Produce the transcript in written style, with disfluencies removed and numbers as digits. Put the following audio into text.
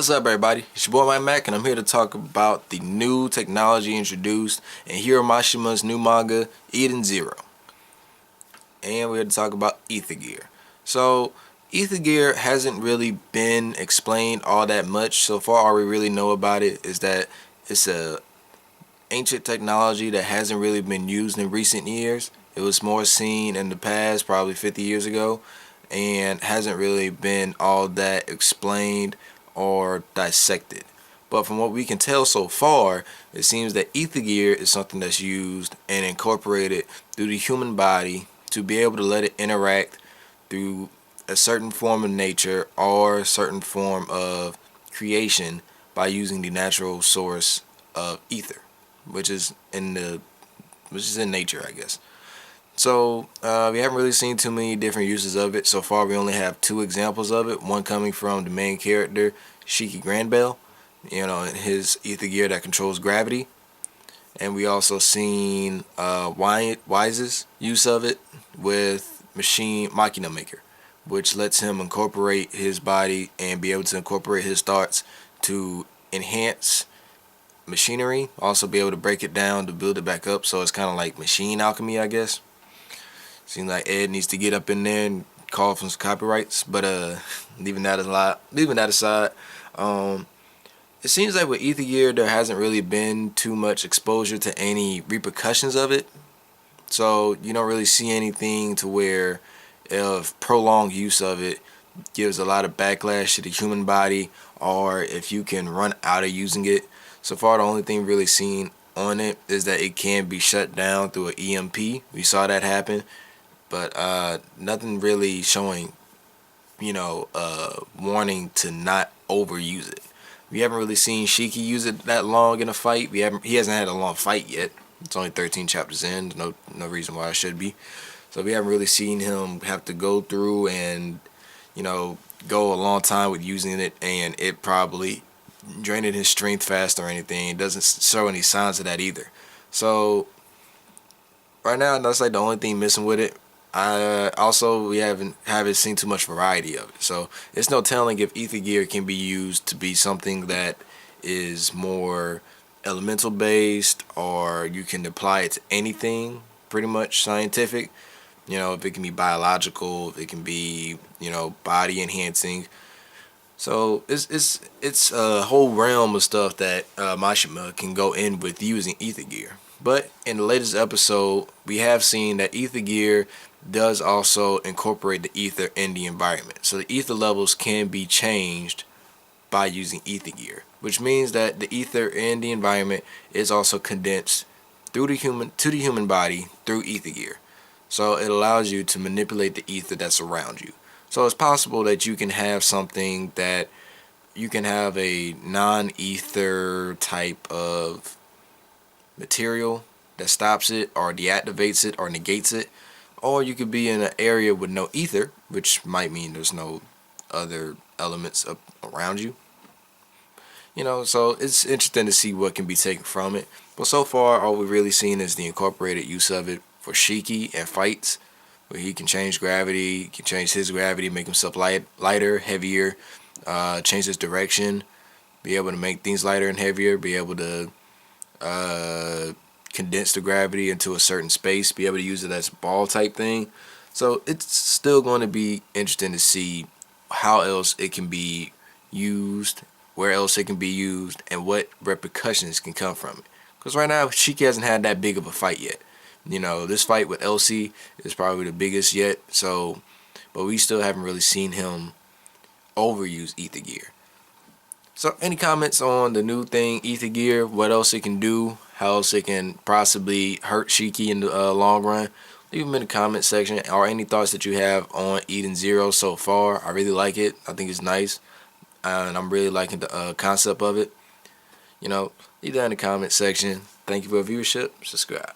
What's up, everybody? It's your boy Mike Mac, and I'm here to talk about the new technology introduced in Hiro Mashima's new manga, Eden Zero. And we're here to talk about Ether Gear. So, Ether Gear hasn't really been explained all that much. So far, all we really know about it is that it's a ancient technology that hasn't really been used in recent years. It was more seen in the past, probably 50 years ago, and hasn't really been all that explained or dissected. But from what we can tell so far, it seems that Ether Gear is something that's used and incorporated through the human body to be able to let it interact through a certain form of nature or a certain form of creation by using the natural source of ether, which is in nature, I guess. So we haven't really seen too many different uses of it. So far, we only have two examples of it. One coming from the main character, Shiki Granbell, in his ether gear that controls gravity. And we also seen Wise's use of it with Machina Maker, which lets him incorporate his body and be able to incorporate his thoughts to enhance machinery, also be able to break it down to build it back up. So it's kind of like machine alchemy, I guess. Seems like Ed needs to get up in there and call for some copyrights, but leaving that aside, it seems like with Ether Gear there hasn't really been too much exposure to any repercussions of it. So you don't really see anything to where if prolonged use of it gives a lot of backlash to the human body, or if you can run out of using it. So far, the only thing really seen on it is that it can be shut down through an EMP. We saw that happen. But nothing really showing, warning to not overuse it. We haven't really seen Shiki use it that long in a fight. He hasn't had a long fight yet. It's only 13 chapters in. No reason why it should be. So we haven't really seen him have to go through and, go a long time with using it, and it probably draining his strength fast or anything. It doesn't show any signs of that either. So right now, that's like the only thing missing with it. We haven't seen too much variety of it, so it's no telling if Ether Gear can be used to be something that is more elemental based, or you can apply it to anything pretty much scientific. If it can be biological, if it can be body enhancing. So it's a whole realm of stuff that Mashima can go in with using Ether Gear. But in the latest episode, we have seen that Ether Gear does also incorporate the ether in the environment. So the ether levels can be changed by using Ether Gear, which means that the ether in the environment is also condensed to the human body through Ether Gear. So it allows you to manipulate the ether that's around you. So it's possible that you can have something that you can have a non-ether type of material that stops it or deactivates it or negates it, or you could be in an area with no ether, which might mean there's no other elements around you. So it's interesting to see what can be taken from it. But so far, all we've really seen is the incorporated use of it for Shiki and fights, where he can change gravity, he can change his gravity, make himself lighter, heavier, change his direction, be able to make things lighter and heavier, be able to condense the gravity into a certain space, be able to use it as a ball type thing. So it's still going to be interesting to see how else it can be used, where else it can be used, and what repercussions can come from it. Because right now, Shiki hasn't had that big of a fight yet. This fight with Elsie is probably the biggest yet. But we still haven't really seen him overuse Ether Gear. So any comments on the new thing, Ether Gear, what else it can do, how else it can possibly hurt Shiki in the long run? Leave them in the comment section, or any thoughts that you have on Eden Zero so far. I really like it. I think it's nice, and I'm really liking the concept of it. Leave that in the comment section. Thank you for your viewership. Subscribe.